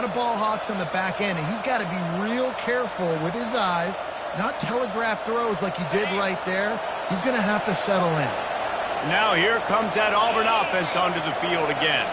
lot of ball hawks on the back end, and he's got to be real careful with his eyes, not telegraph throws like he did right there. He's going to have to settle in. Now here comes that Auburn offense onto the field again.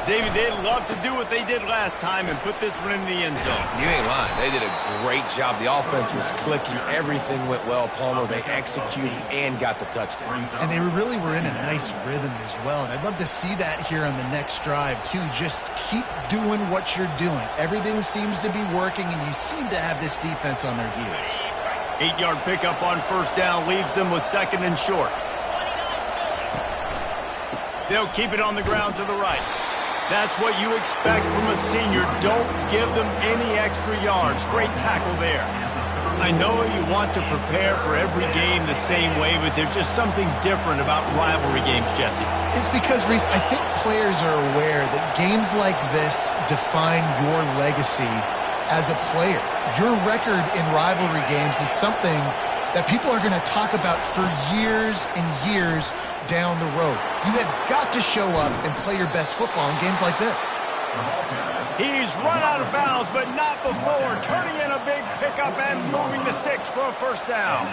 David, they'd love to do what they did last time and put this one in the end zone. You ain't lying. They did a great job. The offense was clicking. Everything went well, Palmer. They executed and got the touchdown. And they really were in a nice rhythm as well. And I'd love to see that here on the next drive, too. Just keep doing what you're doing. Everything seems to be working, and you seem to have this defense on their heels. 8-yard pickup on first down leaves them with second and short. They'll keep it on the ground to the right. That's what you expect from a senior. Don't give them any extra yards. Great tackle there. I know you want to prepare for every game the same way, but there's just something different about rivalry games, Jesse. It's because, Reese, I think players are aware that games like this define your legacy as a player. Your record in rivalry games is something that people are going to talk about for years and years down the road. You have got to show up and play your best football in games like this. He's run out of bounds, but not before turning in a big pickup and moving the sticks for a first down.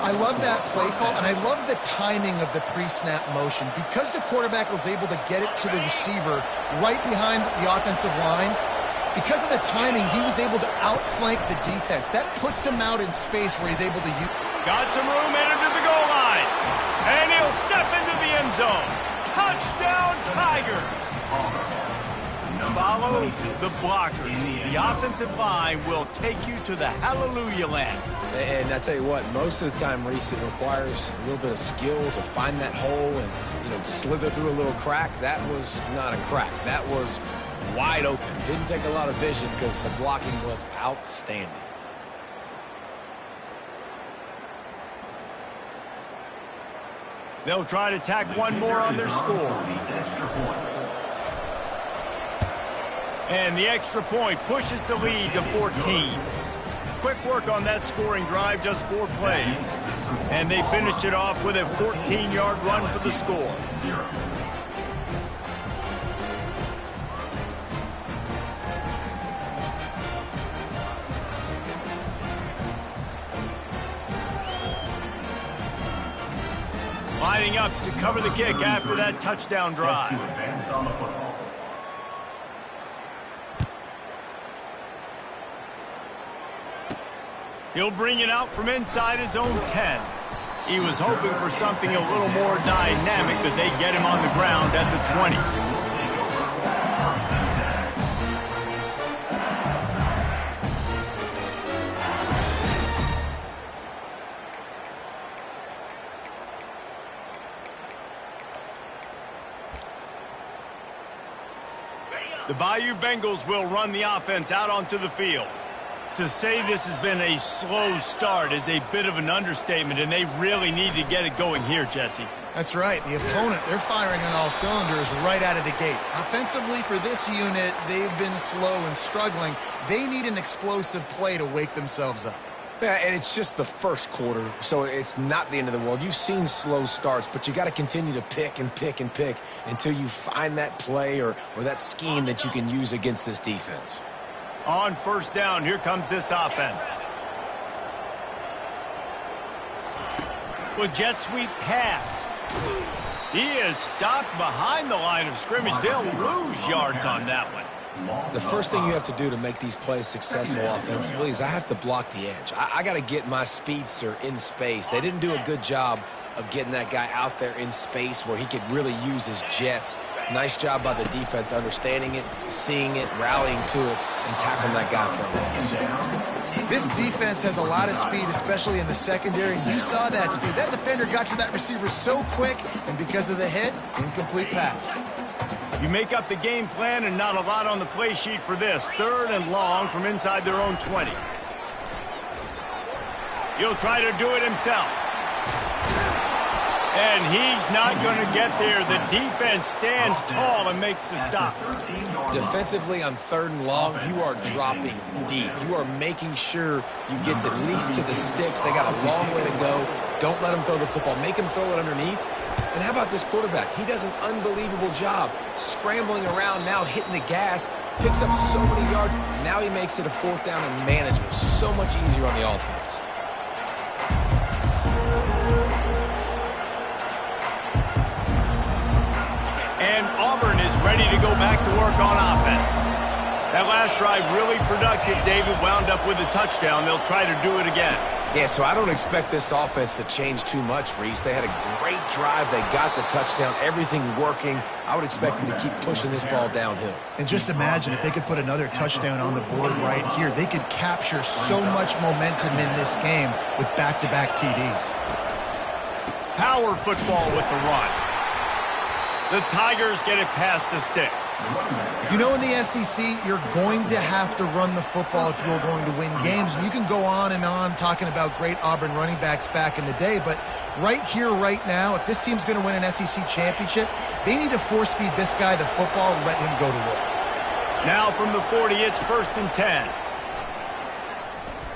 I love that play call, and I love the timing of the pre-snap motion. Because the quarterback was able to get it to the receiver right behind the offensive line, because of the timing, he was able to outflank the defense. That puts him out in space where he's able to use. Got some room headed to the goal line. And he'll step into the end zone. Touchdown, Tigers. Follow the blockers. The offensive line will take you to the hallelujah land. And I tell you what, most of the time, Reese, it requires a little bit of skill to find that hole and, slither through a little crack. That was not a crack. That was wide open. Didn't take a lot of vision because the blocking was outstanding. They'll try to tack one more on their score. And the extra point pushes the lead to 14. Quick work on that scoring drive, just 4 plays. And they finished it off with a 14-yard run for the score. Lining up to cover the kick after that touchdown drive. He'll bring it out from inside his own 10. He was hoping for something a little more dynamic, but they get him on the ground at the 20. The Bayou Bengals will run the offense out onto the field. To say this has been a slow start is a bit of an understatement, and they really need to get it going here, Jesse. That's right. The opponent, they're firing on all cylinders right out of the gate. Offensively, for this unit, they've been slow and struggling. They need an explosive play to wake themselves up. Yeah, and it's just the first quarter, so it's not the end of the world. You've seen slow starts, but you got to continue to pick and pick and pick until you find that play or that scheme that you can use against this defense. On first down, here comes this offense. With jet sweep pass. He is stopped behind the line of scrimmage. They'll lose yards on that one. The first thing you have to do to make these plays successful offensively is I have to block the edge. I got to get my speedster in space. They didn't do a good job of getting that guy out there in space where he could really use his jets. Nice job by the defense understanding it, seeing it, rallying to it, and tackling that guy for a loss. This defense has a lot of speed, especially in the secondary. You saw that speed. That defender got to that receiver so quick, and because of the hit, incomplete pass. You make up the game plan and not a lot on the play sheet for this. 3rd and long from inside their own 20. He'll try to do it himself. And he's not going to get there. The defense stands tall and makes the stop. Defensively on 3rd and long, you are dropping deep. You are making sure you get at least to the sticks. They got a long way to go. Don't let them throw the football. Make them throw it underneath. And how about this quarterback? He does an unbelievable job scrambling around now, hitting the gas, picks up so many yards. Now he makes it a 4th down and manageable. So much easier on the offense. And Auburn is ready to go back to work on offense. That last drive really productive. David wound up with a touchdown. They'll try to do it again. Yeah, so I don't expect this offense to change too much, Reese. They had a great drive. They got the touchdown. Everything working. I would expect them to keep pushing this ball downhill. And just imagine if they could put another touchdown on the board right here. They could capture so much momentum in this game with back-to-back TDs. Power football with the run. The Tigers get it past the sticks. You know, in the SEC, you're going to have to run the football if you're going to win games. And you can go on and on talking about great Auburn running backs back in the day, but right here, right now, if this team's going to win an SEC championship, they need to force-feed this guy the football and let him go to work. Now from the 40, it's 1st and 10.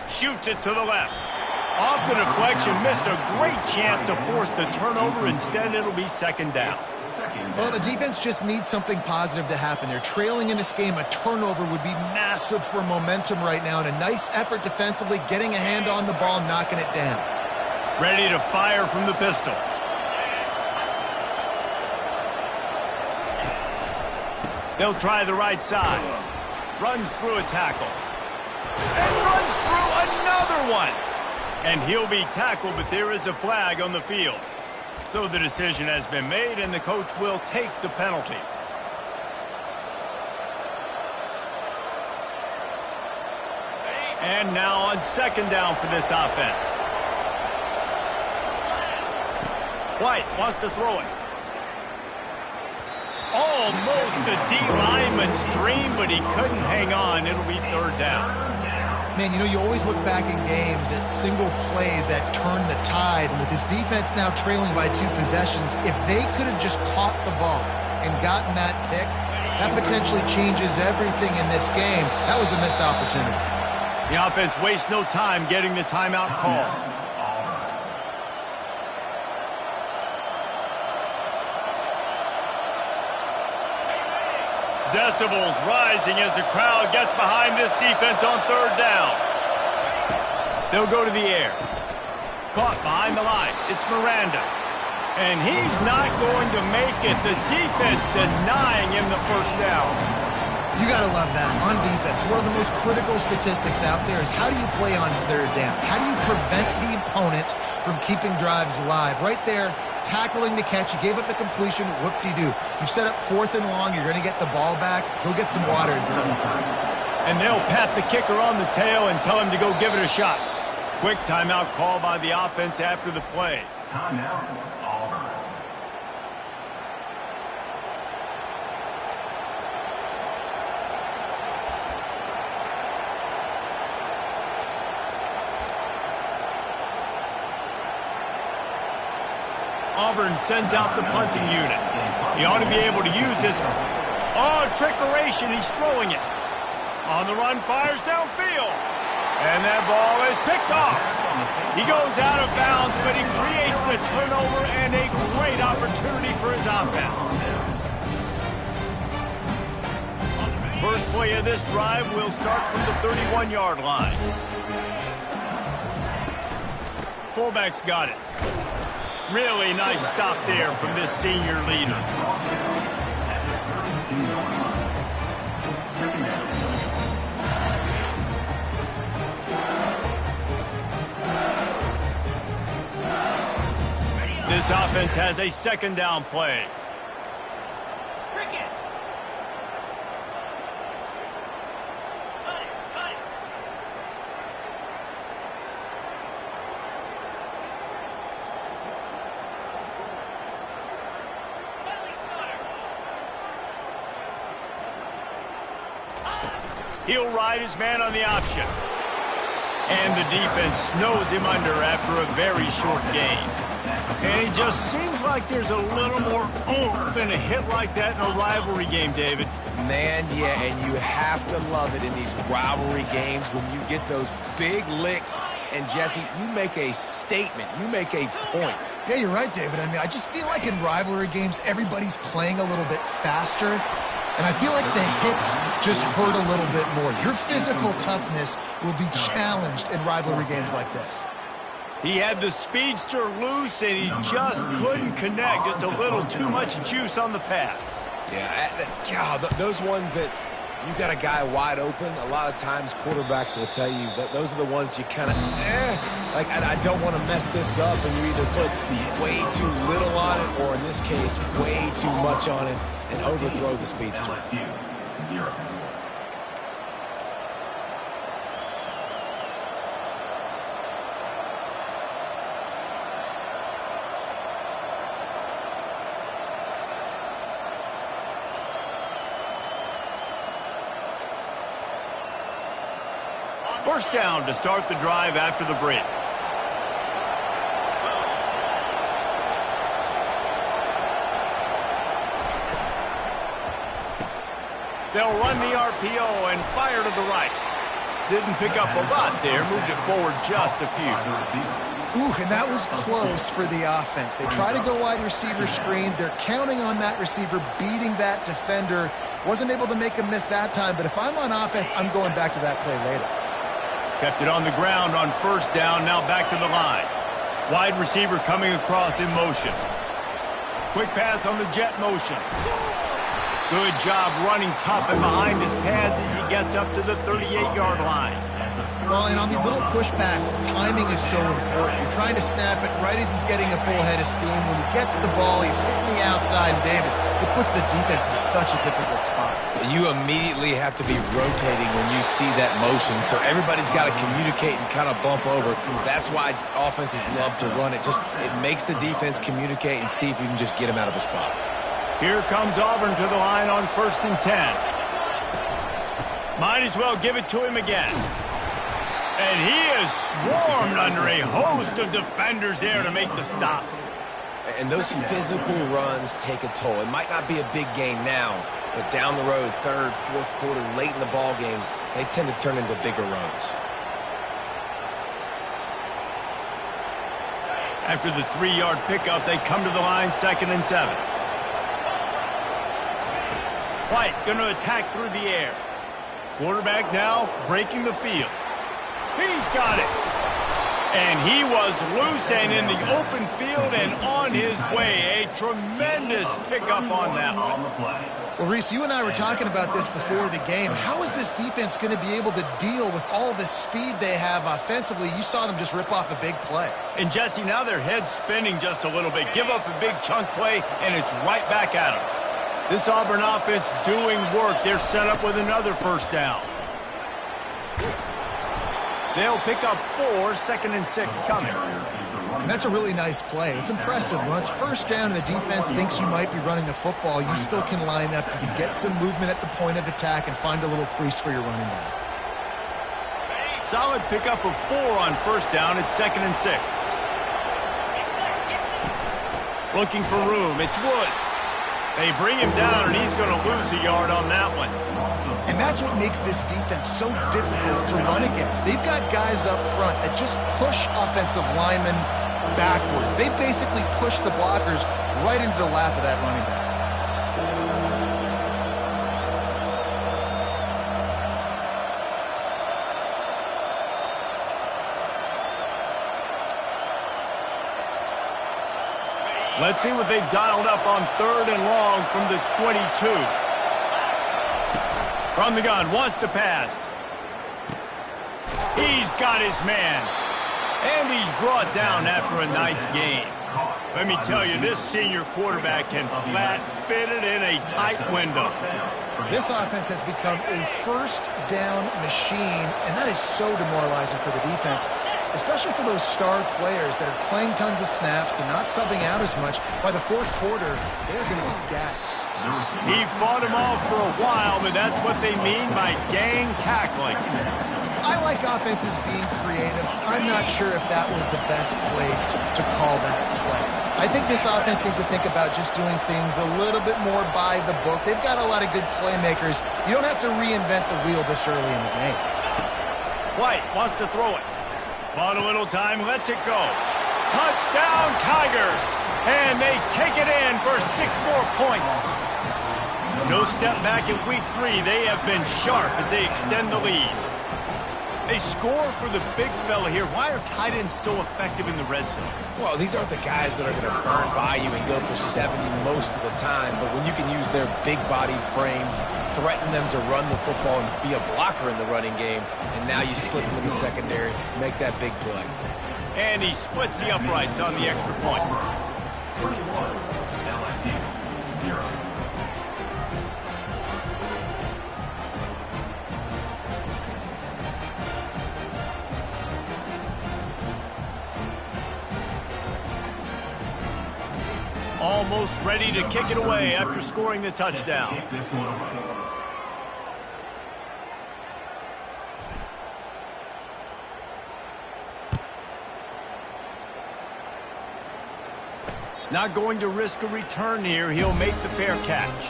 Shoots it to the left. Off the deflection, missed a great chance to force the turnover. Instead, it'll be 2nd down. Well, the defense just needs something positive to happen. They're trailing in this game. A turnover would be massive for momentum right now, and a nice effort defensively, getting a hand on the ball, knocking it down. Ready to fire from the pistol. They'll try the right side. Runs through a tackle. And runs through another one. And he'll be tackled, but there is a flag on the field. So the decision has been made, and the coach will take the penalty. And now on 2nd down for this offense. White wants to throw it. Almost a D lineman's dream, but he couldn't hang on. It'll be 3rd down. Man, you know, you always look back in games at single plays that turn the tide. And with his defense now trailing by 2 possessions, if they could have just caught the ball and gotten that pick, that potentially changes everything in this game. That was a missed opportunity. The offense wastes no time getting the timeout call. Decibels rising as the crowd gets behind this defense on 3rd down. They'll go to the air. Caught behind the line. It's Miranda. And he's not going to make it. The defense denying him the 1st down. You got to love that. On defense, one of the most critical statistics out there is how do you play on 3rd down? How do you prevent the opponent from keeping drives alive? Right there, tackling the catch. You gave up the completion. Whoop-de-doo. You set up 4th and long. You're going to get the ball back. Go get some water and something. And they'll pat the kicker on the tail and tell him to go give it a shot. Quick timeout call by the offense after the play. Timeout, Auburn. Auburn sends out the punting unit. He ought to be able to use this. Oh, trickeration. He's throwing it. On the run, fires downfield. And that ball is picked off. He goes out of bounds, but he creates the turnover and a great opportunity for his offense. First play of this drive will start from the 31-yard line. Fullback's got it. Really nice stop there from this senior leader. This offense has a 2nd down play. He'll ride his man on the option. And the defense snows him under after a very short gain. And it just seems like there's a little more oomph in a hit like that in a rivalry game, David. Man, yeah, and you have to love it in these rivalry games when you get those big licks. And, Jesse, you make a statement. You make a point. Yeah, you're right, David. I mean, I just feel like in rivalry games, everybody's playing a little bit faster. And I feel like the hits just hurt a little bit more. Your physical toughness will be challenged in rivalry games like this. He had the speedster loose, and he just couldn't connect. Just a little too much juice on the pass. Yeah, God, those ones that you got a guy wide open, a lot of times quarterbacks will tell you that those are the ones you kind of, like, I don't want to mess this up, and you either put way too little on it, or in this case, way too much on it, and overthrow the speedster. LSU, 0. First down to start the drive after the break. They'll run the RPO and fire to the right. Didn't pick up a lot there, moved it forward just a few. Ooh, and that was close for the offense. They try to go wide receiver screen. They're counting on that receiver beating that defender. Wasn't able to make a miss that time, but if I'm on offense, I'm going back to that play later. Kept it on the ground on first down, now back to the line. Wide receiver coming across in motion. Quick pass on the jet motion. Good job running tough and behind his pads as he gets up to the 38-yard line. Well, and on these little push passes, timing is so important. You're trying to snap it right as he's getting a full head of steam. When he gets the ball, he's hitting the outside, and David, it puts the defense in such a difficult spot. You immediately have to be rotating when you see that motion, so everybody's got to communicate and kind of bump over. That's why offenses love to run it. It makes the defense communicate and see if you can just get him out of a spot. Here comes Auburn to the line on 1st and 10. Might as well give it to him again. And he is swarmed under a host of defenders there to make the stop. And those physical runs take a toll. It might not be a big game now, but down the road, third, fourth quarter, late in the ball games, they tend to turn into bigger runs. After the 3-yard pickup, they come to the line 2nd and 7. White going to attack through the air. Quarterback now breaking the field. He's got it. And he was loose and in the open field and on his way. A tremendous pickup on that one. Well, Reese, you and I were talking about this before the game. How is this defense going to be able to deal with all the speed they have offensively? You saw them just rip off a big play. And, Jesse, now their head's spinning just a little bit. Give up a big chunk play, and it's right back at them. This Auburn offense doing work. They're set up with another first down. They'll pick up 4, 2nd and 6 coming. And that's a really nice play. It's impressive. When it's first down and the defense thinks you might be running the football, you still can line up. You can get some movement at the point of attack and find a little crease for your running back. Solid pickup of 4 on first down. It's 2nd and 6. Looking for room. It's Woods. They bring him down, and he's going to lose a yard on that one. And that's what makes this defense so difficult to run against. They've got guys up front that just push offensive linemen backwards. They basically push the blockers right into the lap of that running back. Let's see what they've dialed up on 3rd and long from the 22. From the gun, wants to pass. He's got his man. And he's brought down after a nice gain. Let me tell you, this senior quarterback can flat fit it in a tight window. This offense has become a first down machine, and that is so demoralizing for the defense, especially for those star players that are playing tons of snaps. They're not subbing out as much. By the fourth quarter, they're going to be gassed. He fought him off for a while, but that's what they mean by gang tackling. I like offenses being creative. I'm not sure if that was the best place to call that play. I think this offense needs to think about just doing things a little bit more by the book. They've got a lot of good playmakers. You don't have to reinvent the wheel this early in the game. White wants to throw it. Bought a little time, lets it go. Touchdown, Tigers! And they take it in for 6 more points. No step back in week 3. They have been sharp as they extend the lead. A score for the big fella here. Why are tight ends so effective in the red zone? Well, these aren't the guys that are going to burn by you and go for 70 most of the time, but when you can use their big-bodied frames, threaten them to run the football and be a blocker in the running game, and now you slip them in the secondary, make that big play. And he splits the uprights on the extra point. 21, LSU, 0. Almost ready to kick it away after scoring the touchdown. Not going to risk a return here. He'll make the fair catch.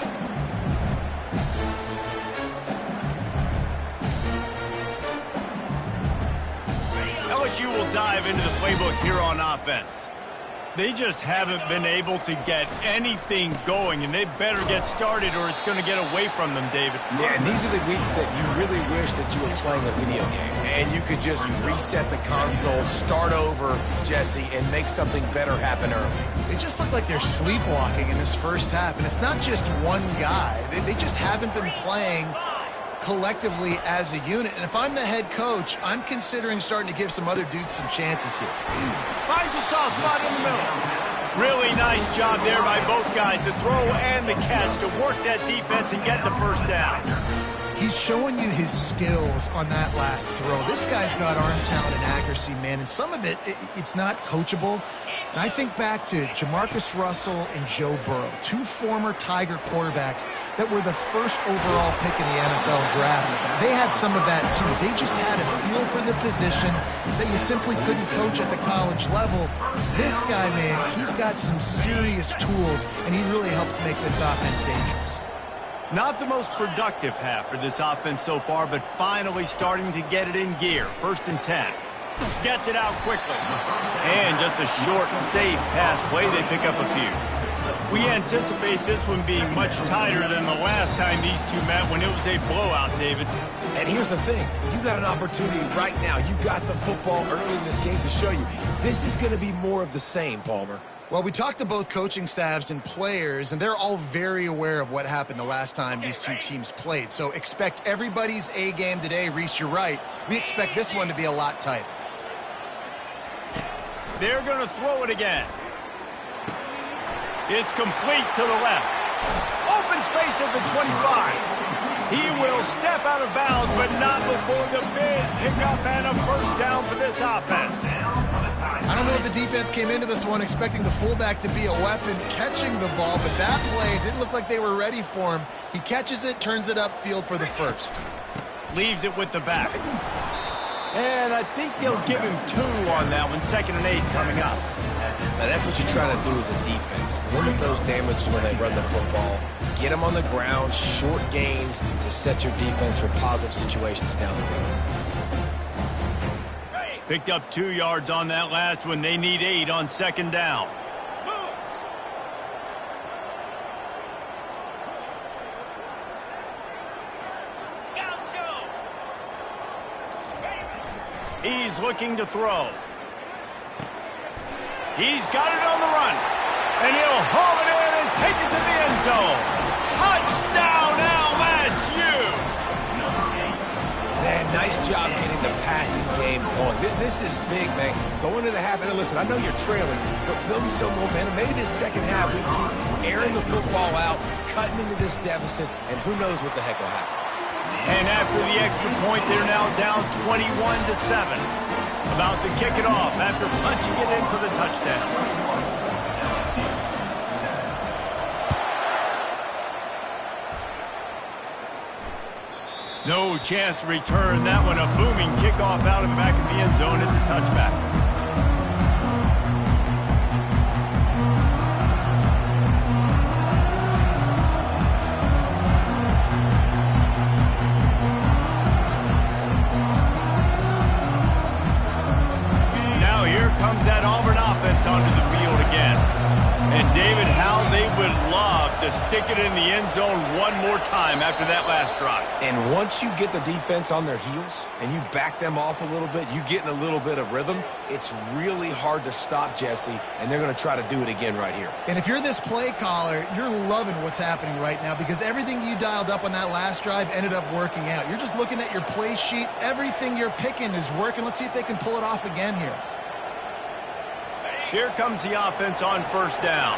LSU will dive into the playbook here on offense. They just haven't been able to get anything going, and they better get started or it's going to get away from them, David. Yeah, and these are the weeks that you really wish that you were playing a video game, and you could just reset the console, start over, Jesse, and make something better happen early. They just look like they're sleepwalking in this first half, and it's not just one guy. They just haven't been playing collectively as a unit. And if I'm the head coach, I'm considering starting to give some other dudes some chances here. Finds a soft spot in the middle. Really nice job there by both guys to throw and the catch to work that defense and get the first down. He's showing you his skills on that last throw. This guy's got arm talent and accuracy, man, and some of it's not coachable. And I think back to Jamarcus Russell and Joe Burrow, two former Tiger quarterbacks that were the first overall pick in the NFL draft. They had some of that too. They just had a feel for the position that you simply couldn't coach at the college level. This guy, man, he's got some serious tools, and he really helps make this offense dangerous. Not the most productive half for this offense so far, but finally starting to get it in gear. 1st and 10. Gets it out quickly. And just a short, safe pass play. They pick up a few. We anticipate this one being much tighter than the last time these two met when it was a blowout, David. And here's the thing. You got an opportunity right now. You got the football early in this game to show you. This is going to be more of the same, Palmer. Well, we talked to both coaching staffs and players, and they're all very aware of what happened the last time these two teams played. So expect everybody's A game today. Reese, you're right. We expect this one to be a lot tighter. They're going to throw it again. It's complete to the left. Open space at the 25. He will step out of bounds, but not before the big pickup and a first down for this offense. I don't know if the defense came into this one expecting the fullback to be a weapon catching the ball, but that play didn't look like they were ready for him. He catches it, turns it upfield for the first. Leaves it with the back. And I think they'll give him 2 on that one. 2nd and 8 coming up. Now that's what you try to do as a defense. Limit those damages when they run the football. Get them on the ground, short gains to set your defense for positive situations down the road. Picked up 2 yards on that last one. They need 8 on 2nd down. He's looking to throw. He's got it on the run. And he'll haul it in and take it to the end zone. Touchdown, LSU! Man, nice job getting the passing game going. This is big, man. Going to the half, and listen, I know you're trailing, but building some momentum. Maybe this second half we can keep airing the football out, cutting into this deficit, and who knows what the heck will happen. And after the extra point, they're now down 21-7. About to kick it off after punching it in for the touchdown. No chance to return that one. A booming kickoff out of the back of the end zone. It's a touchback. Now here comes that Auburn offense onto the field again. And David, how they would love to stick it in the end zone one more time after that last drive. And once you get the defense on their heels and you back them off a little bit, you get in a little bit of rhythm, it's really hard to stop, Jesse, and they're going to try to do it again right here. And if you're this play caller, you're loving what's happening right now because everything you dialed up on that last drive ended up working out. You're just looking at your play sheet. Everything you're picking is working. Let's see if they can pull it off again here. Here comes the offense on first down.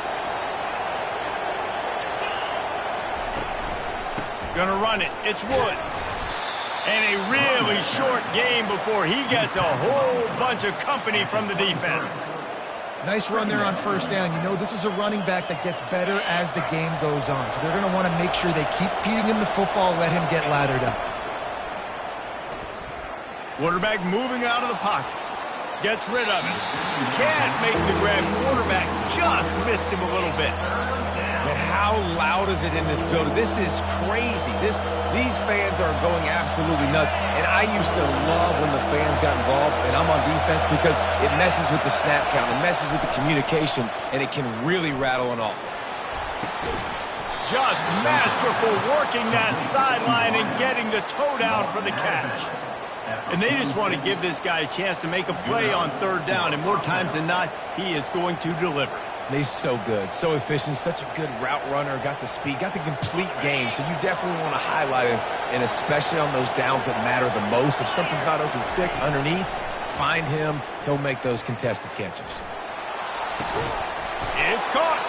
Gonna run it. It's Woods. And a really short game before he gets a whole bunch of company from the defense. Nice run there on first down. You know, this is a running back that gets better as the game goes on. So they're going to want to make sure they keep feeding him the football, let him get lathered up. Quarterback moving out of the pocket. Gets rid of it. Can't make the grab. Quarterback just missed him a little bit. And how loud is it in this building? This is crazy. These fans are going absolutely nuts. And I used to love when the fans got involved, and I'm on defense because it messes with the snap count. It messes with the communication, and it can really rattle an offense. Just masterful working that sideline and getting the toe down for the catch. And they just want to give this guy a chance to make a play on third down, and more times than not, he is going to deliver. He's so good, so efficient, such a good route runner, got the speed, got the complete game, so you definitely want to highlight him, and especially on those downs that matter the most. If something's not open quick underneath, find him, he'll make those contested catches. It's caught.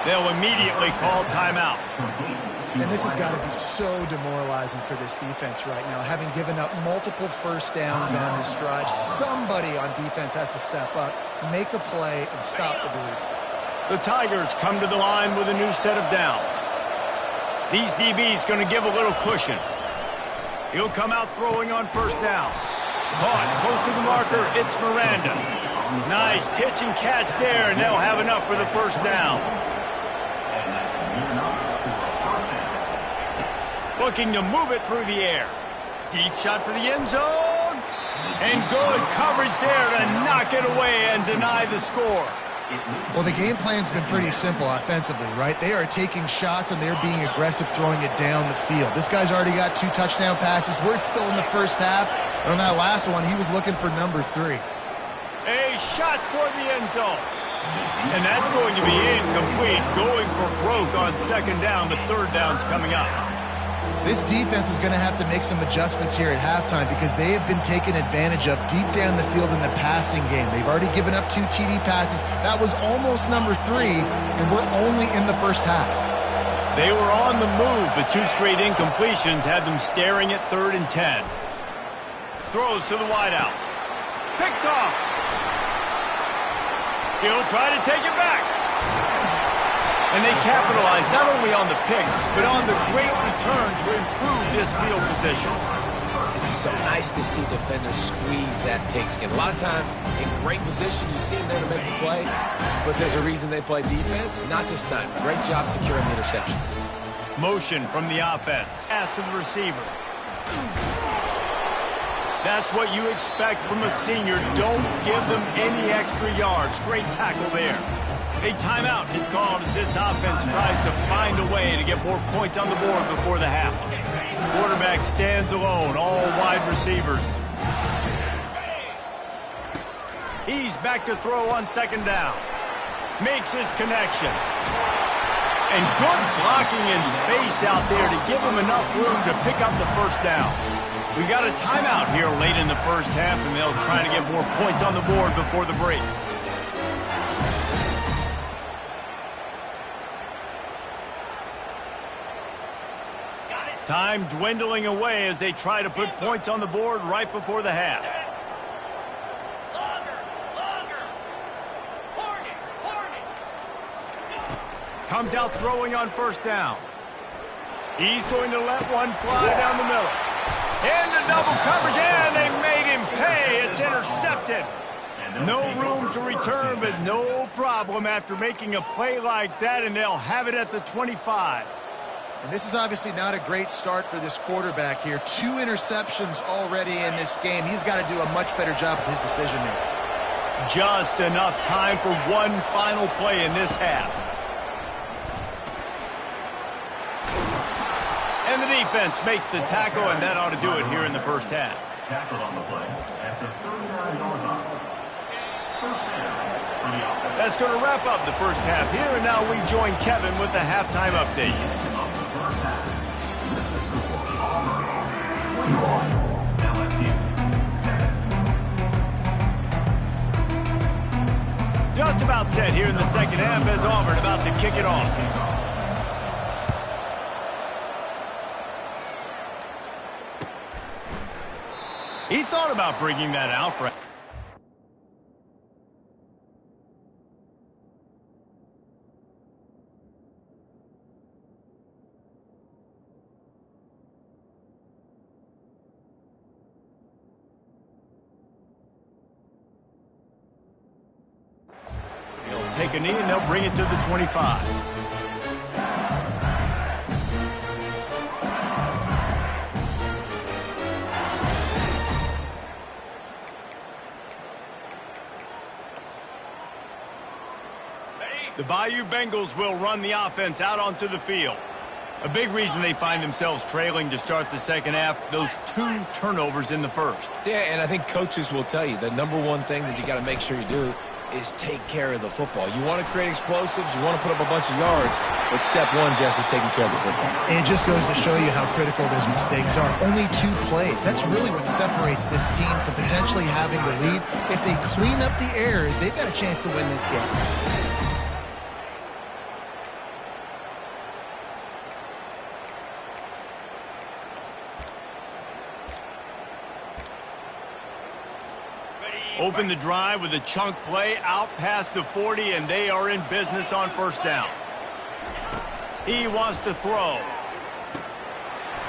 They'll immediately call timeout. And this has got to be so demoralizing for this defense right now, having given up multiple first downs on this drive. Somebody on defense has to step up, make a play, and stop the bleeding. The Tigers come to the line with a new set of downs. These DBs going to give a little cushion. He'll come out throwing on first down. Caught close to the marker, it's Miranda. Nice pitch and catch there, and they'll have enough for the first down. Looking to move it through the air. Deep shot for the end zone. And good coverage there to knock it away and deny the score. Well, the game plan's been pretty simple offensively, right? They are taking shots and they're being aggressive throwing it down the field. This guy's already got 2 touchdown passes. We're still in the first half. And on that last one, he was looking for number 3. A shot toward the end zone. And that's going to be incomplete. Going for broke on second down. The third down's coming up. This defense is going to have to make some adjustments here at halftime because they have been taken advantage of deep down the field in the passing game. They've already given up 2 TD passes. That was almost number 3, and we're only in the first half. They were on the move, but 2 straight incompletions had them staring at 3rd and 10. Throws to the wideout. Picked off. He'll try to take it back. And they capitalize not only on the pick, but on the great return to improve this field position. It's so nice to see defenders squeeze that pigskin. A lot of times, in great position, you see them there to make the play, but there's a reason they play defense. Not this time. Great job securing the interception. Motion from the offense. Pass to the receiver. That's what you expect from a senior. Don't give them any extra yards. Great tackle there. A timeout is called as this offense tries to find a way to get more points on the board before the half. Quarterback stands alone, all wide receivers. He's back to throw on second down. Makes his connection. And good blocking in space out there to give him enough room to pick up the first down. We got a timeout here late in the first half, and they'll try to get more points on the board before the break. Time dwindling away as they try to put points on the board right before the half. Comes out throwing on first down. He's going to let one fly down the middle. Into double coverage, and they made him pay. It's intercepted. No room to return, but no problem after making a play like that, and they'll have it at the 25. And this is obviously not a great start for this quarterback here. 2 interceptions already in this game. He's got to do a much better job with his decision-making. Just enough time for one final play in this half. And the defense makes the tackle, and that ought to do it here in the first half. Tackled on the play at the 39-yard line. First down for the offense. That's going to wrap up the first half here, and now we join Kevin with the halftime update. Of the first half. Auburn, 21. LSU, 7. Just about set here in the second half as Auburn about to kick it off. He thought about bringing that out for... He'll take a knee and they'll bring it to the 25. The Bayou Bengals will run the offense out onto the field. A big reason they find themselves trailing to start the second half, those 2 turnovers in the first. Yeah, and I think coaches will tell you the number one thing that you got to make sure you do is take care of the football. You want to create explosives, you want to put up a bunch of yards, but step one, Jesse, taking care of the football. It just goes to show you how critical those mistakes are. Only 2 plays. That's really what separates this team from potentially having the lead. If they clean up the errors, they've got a chance to win this game. Open the drive with a chunk play out past the 40, and they are in business on first down. He wants to throw.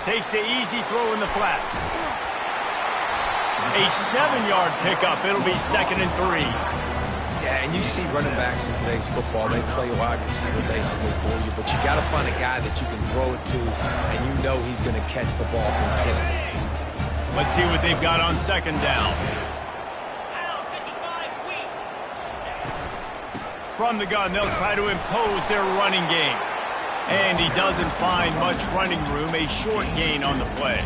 Takes the easy throw in the flat. A 7-yard pickup. It'll be 2nd and 3. Yeah, and you see running backs in today's football, they play wide receiver basically for you, but you got to find a guy that you can throw it to, and you know he's going to catch the ball consistently. Let's see what they've got on 2nd down. From the gun, they'll try to impose their running game. And he doesn't find much running room, a short gain on the play.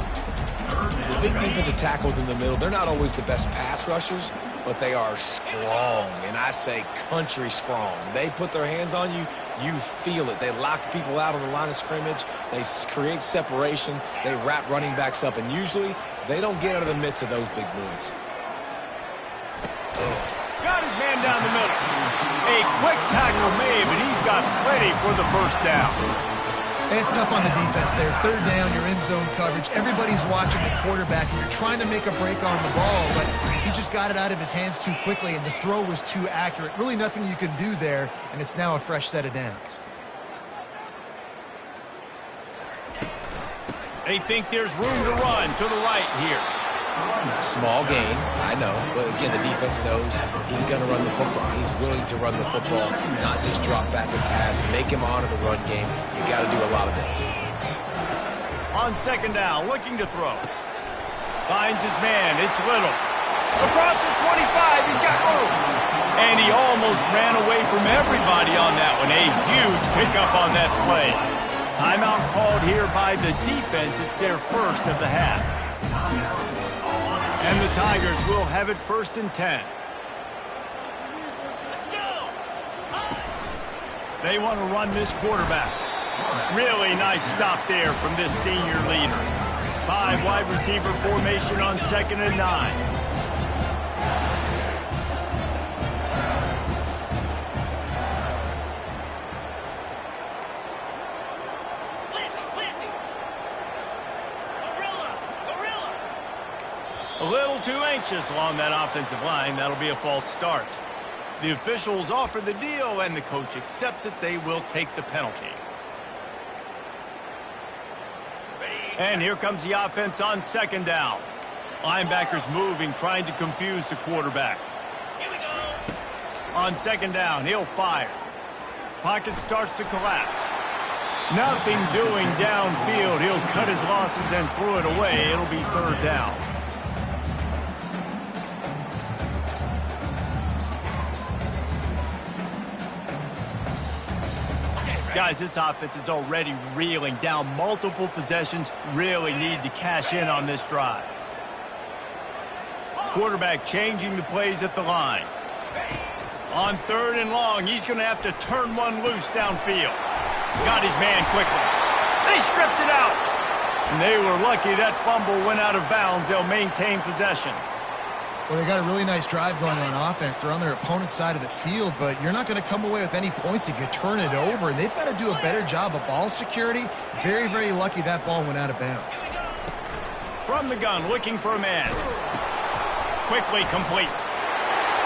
The big defensive tackles in the middle, they're not always the best pass rushers, but they are strong, and I say country strong. They put their hands on you, you feel it. They lock people out on the line of scrimmage. They create separation. They wrap running backs up, and usually they don't get out of the midst of those big boys. Got his man down the middle. A quick tackle made, but he's got plenty for the first down. And it's tough on the defense there. 3rd down, you're in zone coverage. Everybody's watching the quarterback, and you're trying to make a break on the ball, but he just got it out of his hands too quickly, and the throw was too accurate. Really nothing you can do there, and it's now a fresh set of downs. They think there's room to run to the right here. Small gain, I know, but again, the defense knows he's going to run the football. He's willing to run the football, not just drop back and pass, make him honor the run game. You got to do a lot of this. On 2nd down, looking to throw. Finds his man, it's Little. Across the 25, he's got room. And he almost ran away from everybody on that one. A huge pickup on that play. Timeout called here by the defense. It's their first of the half. And the Tigers will have it 1st and 10. They want to run this quarterback. Really nice stop there from this senior leader. 5 wide receiver formation on 2nd and 9. A little too anxious along that offensive line. That'll be a false start. The officials offer the deal, and the coach accepts it. They will take the penalty. And here comes the offense on 2nd down. Linebackers moving, trying to confuse the quarterback. Here we go. On 2nd down, he'll fire. Pocket starts to collapse. Nothing doing downfield. He'll cut his losses and throw it away. It'll be 3rd down. Guys, this offense is already reeling down multiple possessions. Really need to cash in on this drive. Quarterback changing the plays at the line. On 3rd and long, he's going to have to turn one loose downfield. Got his man quickly. They stripped it out. And they were lucky that fumble went out of bounds. They'll maintain possession. Well, they got a really nice drive going on offense. They're on their opponent's side of the field, but you're not going to come away with any points if you turn it over. And they've got to do a better job of ball security. Very, very lucky that ball went out of bounds. From the gun, looking for a man. Quickly complete.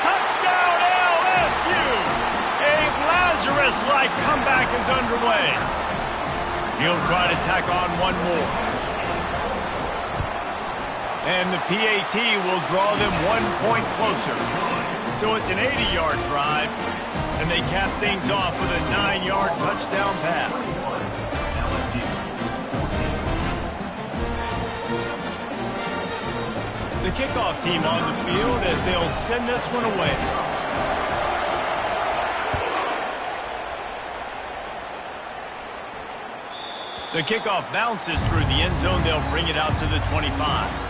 Touchdown LSU! A Lazarus-like comeback is underway. He'll try to tack on one more. And the PAT will draw them 1 point closer. So it's an 80-yard drive, and they cap things off with a 9-yard touchdown pass. The kickoff team on the field as they'll send this one away. The kickoff bounces through the end zone. They'll bring it out to the 25.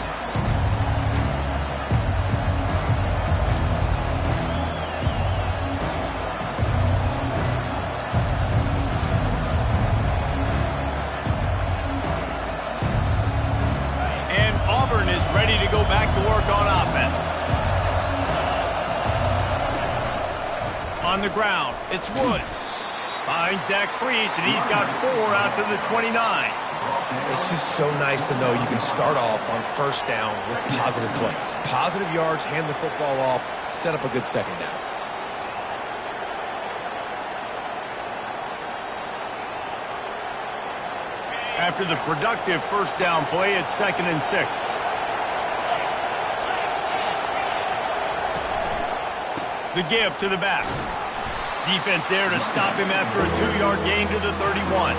Ready to go back to work on offense. On the ground, it's Woods. Finds that crease, and he's got 4 out to the 29. It's just so nice to know you can start off on 1st down with positive plays. Positive yards, hand the football off, set up a good 2nd down. After the productive 1st down play, it's 2nd and 6. The give to the back. Defense there to stop him after a 2-yard gain to the 31.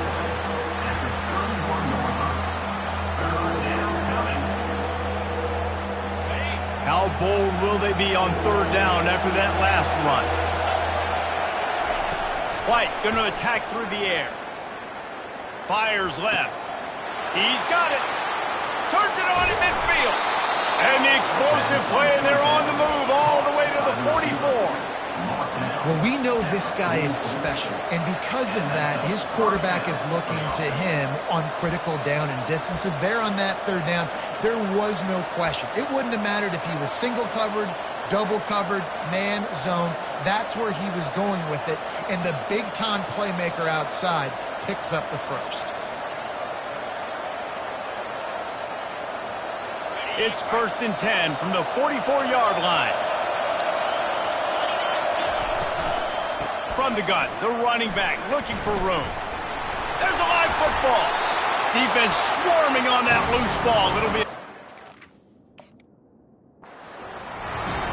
How bold will they be on 3rd down after that last run? White going to attack through the air. Fires left. He's got it. Turns it on in midfield. And the explosive play, and they're on the move all the way to the 44. Well, we know this guy is special, and because of that, his quarterback is looking to him on critical down and distances. There on that 3rd down, there was no question. It wouldn't have mattered if he was single covered, double covered, man, zone. That's where he was going with it, and the big-time playmaker outside picks up the 1st. It's 1st and 10 from the 44-yard line. From the gun, the running back looking for room. There's a live football. Defense swarming on that loose ball. It'll be...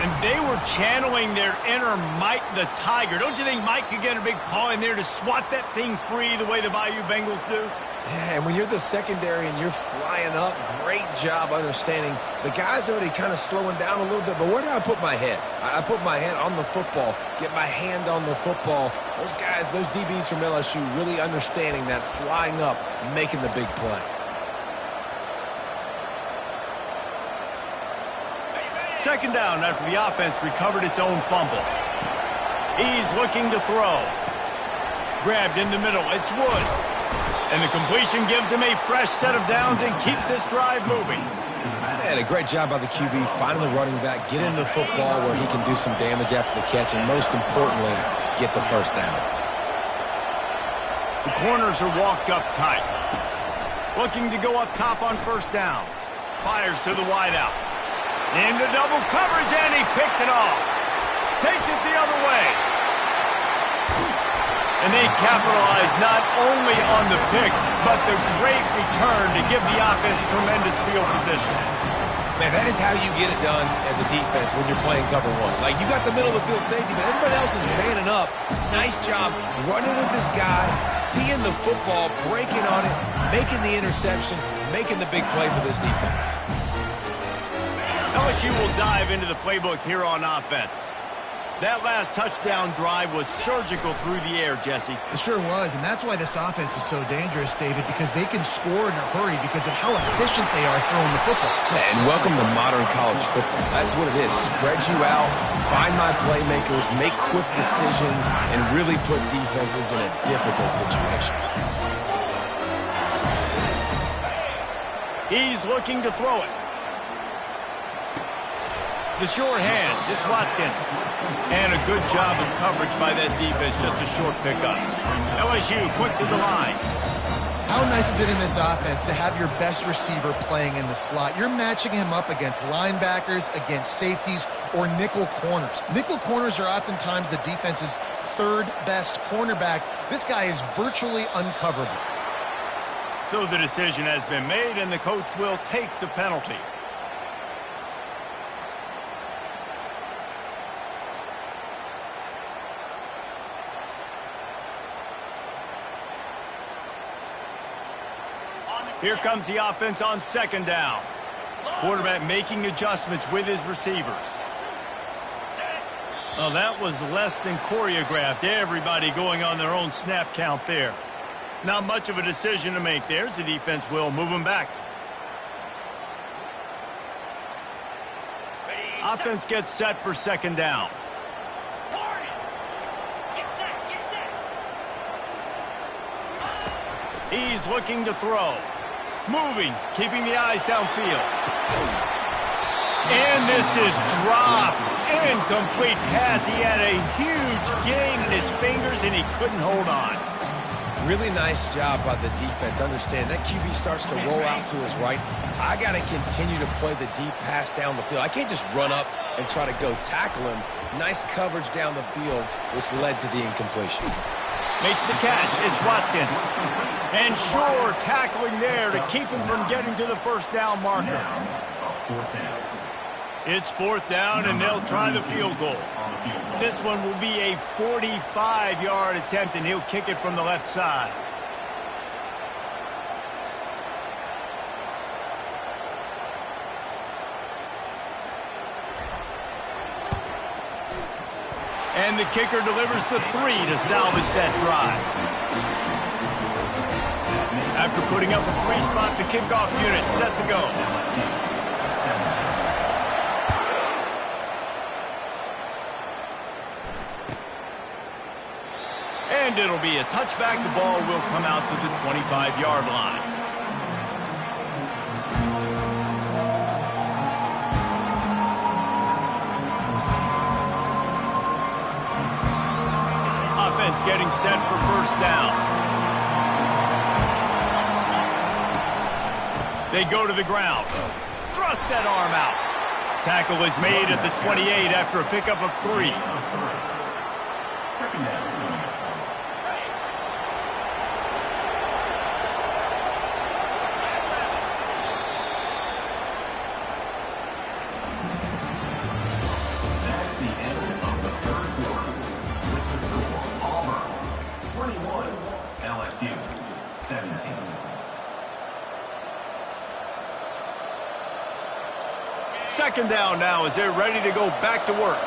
And they were channeling their inner Mike the Tiger. Don't you think Mike could get a big paw in there to swat that thing free the way the Bayou Bengals do? Yeah, and when you're the secondary and you're flying up, great job understanding. The guy's already kind of slowing down a little bit, but where do I put my head? I put my head on the football, get my hand on the football. Those guys, those DBs from LSU really understanding that flying up, making the big play. Second down after the offense recovered its own fumble. He's looking to throw. Grabbed in the middle. It's Woods. And the completion gives him a fresh set of downs and keeps this drive moving. And a great job by the QB, finding the running back, get into the football where he can do some damage after the catch, and most importantly, get the 1st down. The corners are walked up tight. Looking to go up top on 1st down. Fires to the wideout. Into double coverage, and he picked it off. Takes it the other way. And they capitalize not only on the pick, but the great return to give the offense tremendous field position. Man, that is how you get it done as a defense when you're playing cover 1. Like, you got the middle of the field safety, but everybody else is manning up. Nice job running with this guy, seeing the football, breaking on it, making the interception, making the big play for this defense. LSU will dive into the playbook here on offense. That last touchdown drive was surgical through the air, Jesse. It sure was, and that's why this offense is so dangerous, David, because they can score in a hurry because of how efficient they are throwing the football. Yeah, and welcome to modern college football. That's what it is. Spread you out, find my playmakers, make quick decisions, and really put defenses in a difficult situation. He's looking to throw it. The short hands, it's Watkins. And a good job of coverage by that defense, just a short pickup. LSU quick to the line. How nice is it in this offense to have your best receiver playing in the slot? You're matching him up against linebackers, against safeties, or nickel corners. Nickel corners are oftentimes the defense's third best cornerback. This guy is virtually uncoverable. So the decision has been made, and the coach will take the penalty. Here comes the offense on second down. Quarterback making adjustments with his receivers. Well, that was less than choreographed. Everybody going on their own snap count there. Not much of a decision to make. There's the defense will move him back. Offense gets set for second down. He's looking to throw. Moving, keeping the eyes downfield. And this is dropped. Incomplete pass. He had a huge gain in his fingers, and he couldn't hold on. Really nice job by the defense. Understand, that QB starts to roll out to his right. I got to continue to play the deep pass down the field. I can't just run up and try to go tackle him. Nice coverage down the field, which led to the incompletion. Makes the catch. It's Watkins. And sure, tackling there to keep him from getting to the first down marker. It's fourth down, and they'll try the field goal. This one will be a 45-yard attempt, and he'll kick it from the left side. And the kicker delivers the 3 to salvage that drive. After putting up a 3-spot, the kickoff unit set to go. And it'll be a touchback. The ball will come out to the 25-yard line. Offense getting set for first down. They go to the ground. Thrust that arm out. Tackle is made at the 28 after a pickup of 3. Second down. That's the end of the third quarter. With the score, Auburn 21, LSU 17. Second down now as they're ready to go back to work.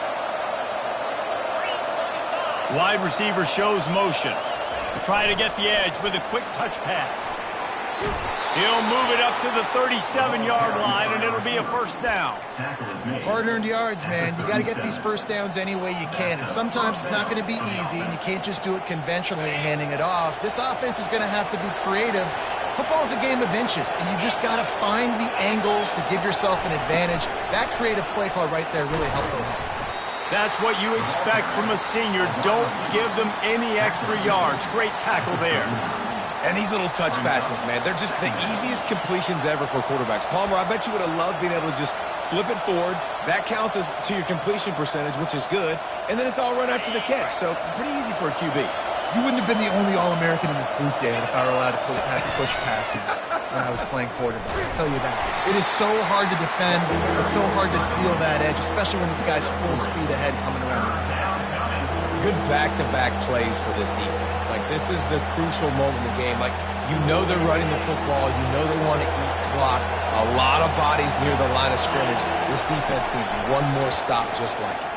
Wide receiver shows motion. Try to get the edge with a quick touch pass. He'll move it up to the 37-yard line, and it'll be a first down. Hard-earned yards, man. You got to get these first downs any way you can. And sometimes it's not going to be easy, and you can't just do it conventionally handing it off. This offense is going to have to be creative. Football is a game of inches, and you just got to find the angles to give yourself an advantage. That creative play call right there really helped them out. That's what you expect from a senior. Don't give them any extra yards. Great tackle there. And these little touch passes, man, they're just the easiest completions ever for quarterbacks. Palmer, I bet you would have loved being able to just flip it forward. That counts as to your completion percentage, which is good. And then it's all run after the catch. So pretty easy for a QB. You wouldn't have been the only All-American in this booth, David, if I were allowed to have push passes when I was playing quarterback. I'll tell you that. It is so hard to defend. It's so hard to seal that edge, especially when this guy's full speed ahead coming around. Good back-to-back plays for this defense. Like, this is the crucial moment in the game. Like, you know they're running the football. You know they want to eat clock. A lot of bodies near the line of scrimmage. This defense needs one more stop just like it.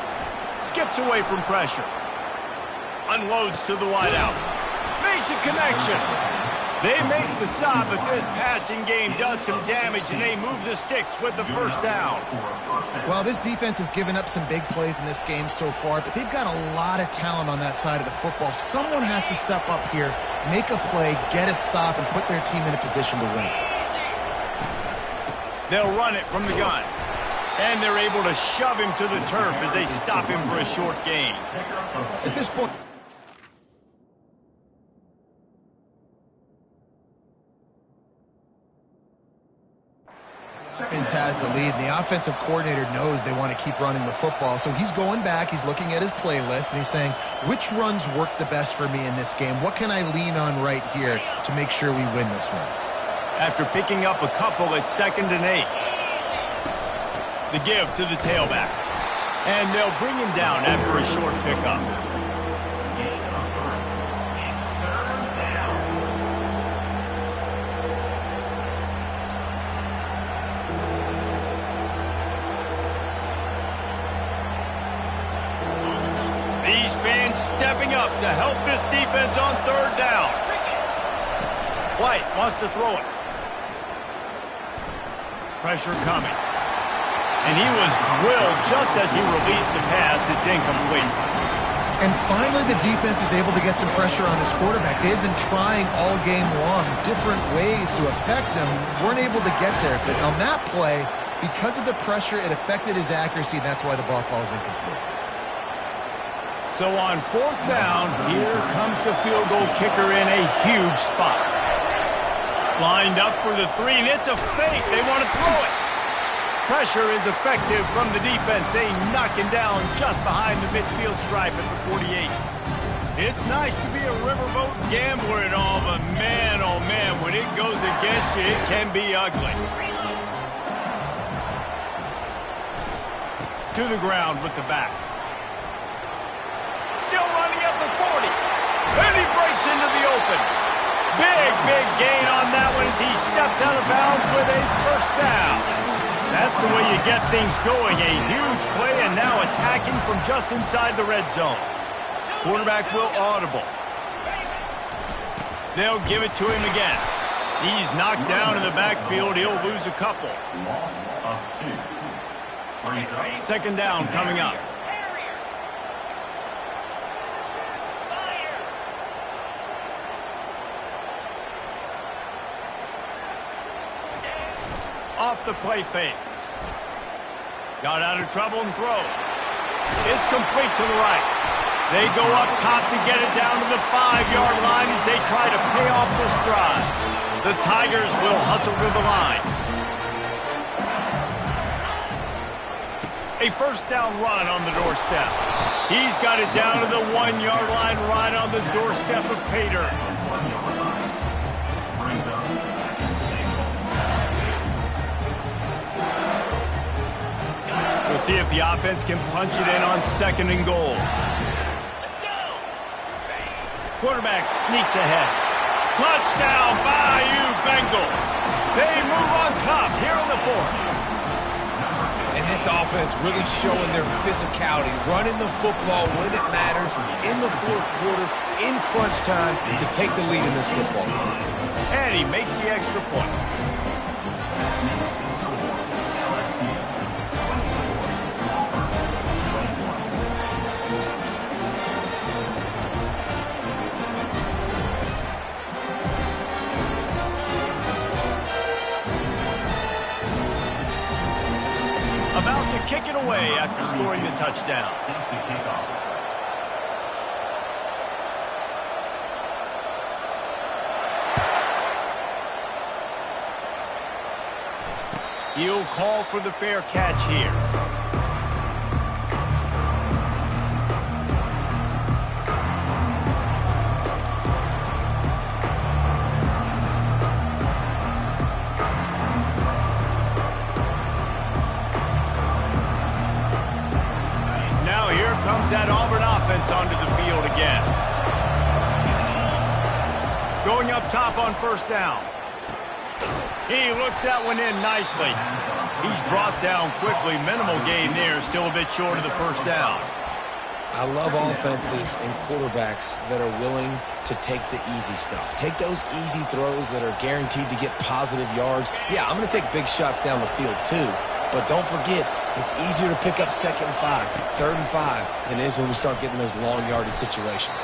Skips away from pressure. Unloads to the wideout. Makes a connection. They make the stop, but this passing game does some damage, and they move the sticks with the first down. Well, this defense has given up some big plays in this game so far, but they've got a lot of talent on that side of the football. Someone has to step up here, make a play, get a stop, and put their team in a position to win. They'll run it from the gun. And they're able to shove him to the turf as they stop him for a short gain. At this point, offense has the lead, and the offensive coordinator knows they want to keep running the football. So he's going back, he's looking at his playlist, and he's saying, which runs work the best for me in this game? What can I lean on right here to make sure we win this one? After picking up a couple at 2nd and 8. The give to the tailback. And they'll bring him down after a short pickup. These fans stepping up to help this defense on 3rd down. White wants to throw it. Pressure coming. And he was drilled just as he released the pass. It's incomplete. And finally, the defense is able to get some pressure on this quarterback. They've been trying all game long different ways to affect him. Weren't able to get there. But on that play, because of the pressure, it affected his accuracy. And that's why the ball falls incomplete. So on 4th down, here comes the field goal kicker in a huge spot. Lined up for the 3, and it's a fake. They want to throw it. Pressure is effective from the defense. They knock him down just behind the midfield stripe at the 48. It's nice to be a riverboat gambler and all, but man, oh man, when it goes against you, it can be ugly. To the ground with the back. Still running at the 40. And he breaks into the open. Big gain on that one as he steps out of bounds with a 1st down. That's the way you get things going. A huge play, and now attacking from just inside the red zone. Quarterback will audible. They'll give it to him again. He's knocked down in the backfield. He'll lose a couple. Loss of 2. 2nd down coming up. Off the play fake. Got out of trouble and throws. It's complete to the right. They go up top to get it down to the 5-yard line as they try to pay off this drive. The Tigers will hustle to the line. A 1st down run on the doorstep. He's got it down to the 1-yard line right on the doorstep of Pater. We'll see if the offense can punch it in on 2nd and goal. Let's go. Quarterback sneaks ahead. Touchdown, Bayou Bengals. They move on top here in the 4th. And this offense really showing their physicality, running the football when it matters, in the 4th quarter, in crunch time, to take the lead in this football game. And he makes the extra point. About to kick it away after scoring the touchdown. He'll call for the fair catch here. Comes that Auburn offense onto the field again. Going up top on 1st down. He looks that one in nicely. He's brought down quickly. Minimal gain there. Still a bit short of the 1st down. I love offenses and quarterbacks that are willing to take the easy stuff. Take those easy throws that are guaranteed to get positive yards. Yeah, I'm going to take big shots down the field too, but don't forget, it's easier to pick up 2nd and 5, 3rd and 5 than it is when we start getting those long yardage situations.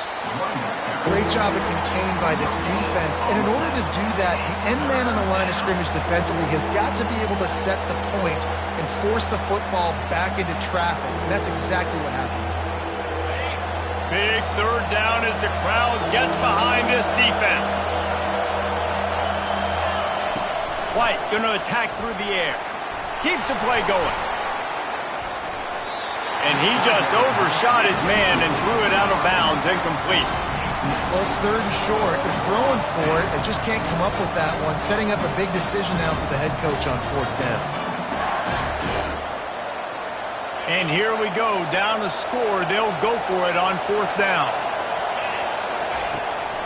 Great job at contained by this defense. And in order to do that, the end man on the line of scrimmage defensively has got to be able to set the point and force the football back into traffic. And that's exactly what happened. Big 3rd down as the crowd gets behind this defense. White going to attack through the air. Keeps the play going. And he just overshot his man and threw it out of bounds, incomplete. Well, it's 3rd and short. They're throwing for it. They just can't come up with that one. Setting up a big decision now for the head coach on 4th down. And here we go, down to score. They'll go for it on 4th down.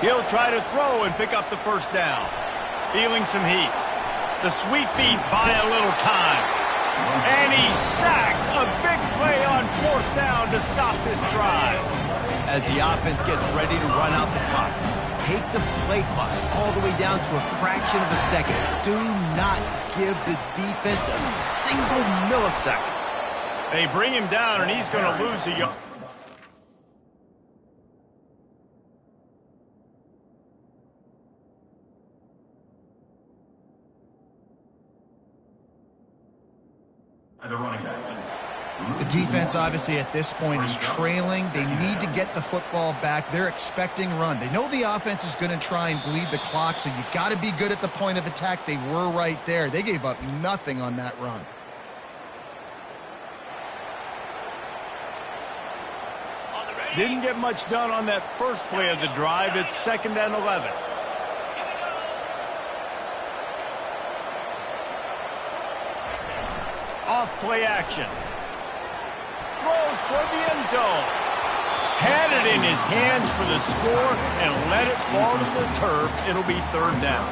He'll try to throw and pick up the 1st down. Feeling some heat. The sweet feet buy a little time. And he's sacked. A big play on 4th down to stop this drive. As the offense gets ready to run out the clock, take the play clock all the way down to a fraction of a second. Do not give the defense a single millisecond. They bring him down, and he's going to lose a yard. The running back. The defense, obviously, at this point is trailing. They need to get the football back. They're expecting run. They know the offense is going to try and bleed the clock, so you got to be good at the point of attack. They were right there. They gave up nothing on that run. Didn't get much done on that first play of the drive. It's 2nd and 11. Off play action. Throws for the end zone. Had it in his hands for the score and let it fall to the turf. It'll be 3rd down.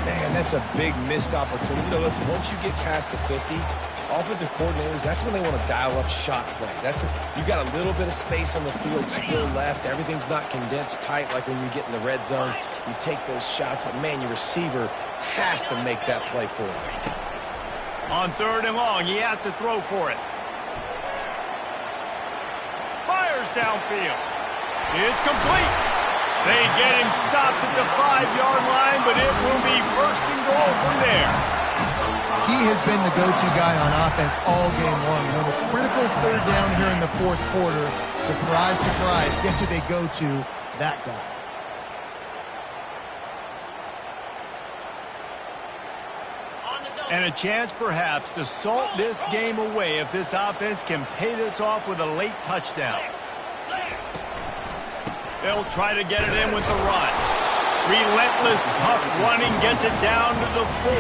Man, that's a big missed opportunity. But listen, once you get past the 50, offensive coordinators, that's when they want to dial up shot plays. You got a little bit of space on the field still left. Everything's not condensed tight like when you get in the red zone. You take those shots, but man, your receiver has to make that play for you. On 3rd and long, he has to throw for it. Fires downfield. It's complete. They get him stopped at the 5-yard line, but it will be 1st and goal from there. He has been the go-to guy on offense all game long. You know, the critical 3rd down here in the 4th quarter. Surprise, surprise. Guess who they go to? That guy. And a chance, perhaps, to salt this game away if this offense can pay this off with a late touchdown. They'll try to get it in with the run. Relentless, tough running gets it down to the 4.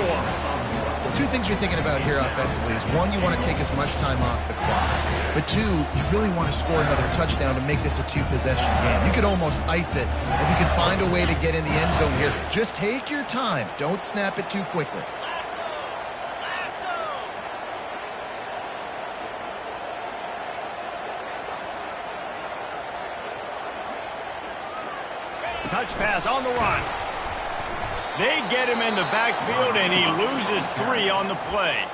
Well, 2 things you're thinking about here offensively is, 1, you want to take as much time off the clock. But 2, you really want to score another touchdown to make this a 2-possession game. You could almost ice it if you can find a way to get in the end zone here. Just take your time. Don't snap it too quickly. Touch pass on the run. They get him in the backfield, and he loses 3 on the play.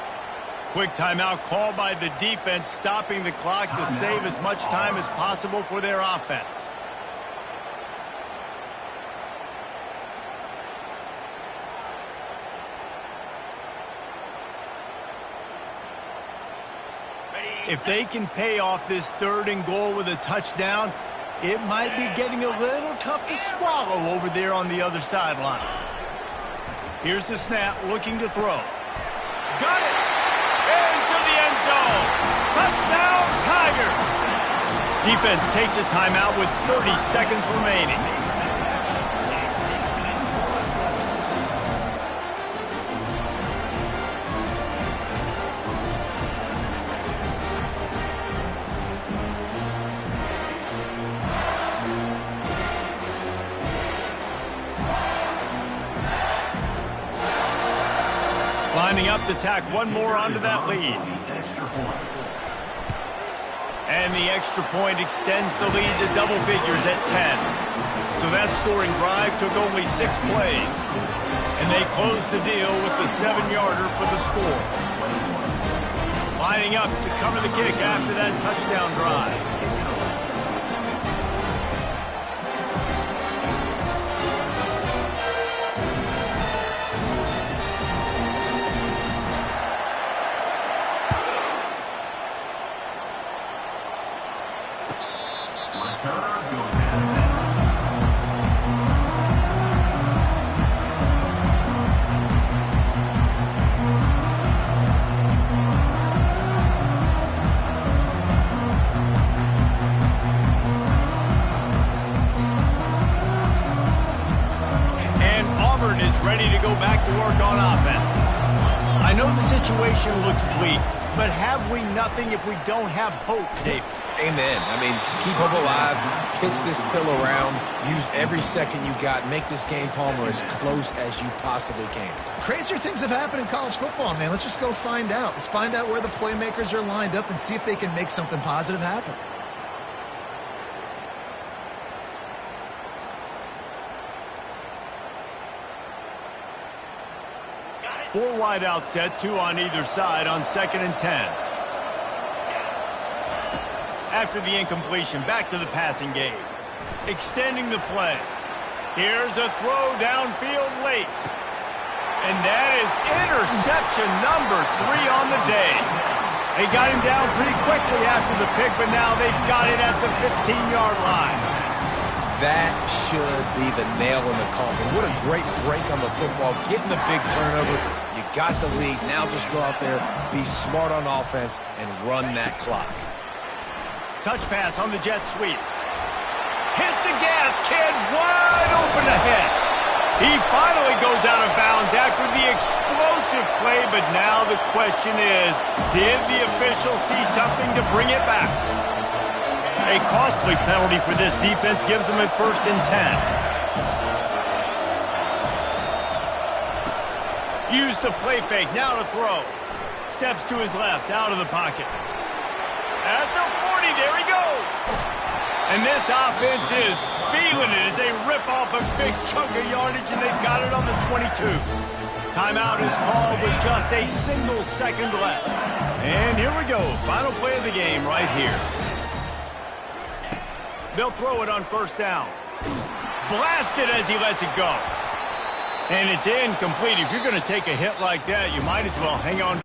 Quick timeout called by the defense, stopping the clock to save as much time as possible for their offense. If they can pay off this 3rd and goal with a touchdown, it might be getting a little tough to swallow over there on the other sideline. Here's the snap, looking to throw. Got it! Into the end zone! Touchdown, Tigers! Defense takes a timeout with 30 seconds remaining. Lining up to tack one more onto that lead. And the extra point extends the lead to double figures at 10. So that scoring drive took only 6 plays. And they closed the deal with the 7-yarder for the score. Lining up to cover the kick after that touchdown drive. Ready to go back to work on offense. I know the situation looks bleak, but have we nothing if we don't have hope, Dave? Amen. I mean, to keep hope alive, pitch this pill around, use every second you got, make this game, Palmer, as close as you possibly can. Crazier things have happened in college football, man. Let's just go find out. Let's find out where the playmakers are lined up and see if they can make something positive happen. 4 wide out set, 2 on either side on 2nd and 10. After the incompletion, back to the passing game. Extending the play. Here's a throw downfield late. And that is interception number 3 on the day. They got him down pretty quickly after the pick, but now they've got it at the 15-yard line. That should be the nail in the coffin. What a great break on the football, getting the big turnover. You got the lead. Now just go out there, be smart on offense, and run that clock. Touch pass on the jet sweep. Hit the gas, kid, wide open ahead. He finally goes out of bounds after the explosive play, but now the question is, did the official see something to bring it back? A costly penalty for this defense gives them a 1st and 10. Use the play fake, now to throw. Steps to his left, out of the pocket. At the 40, there he goes. And this offense is feeling it as they rip off a big chunk of yardage, and they've got it on the 22. Timeout is called with just a single second left. And here we go, final play of the game right here. They'll throw it on 1st down. Blasted as he lets it go. And it's incomplete. If you're going to take a hit like that, you might as well hang on.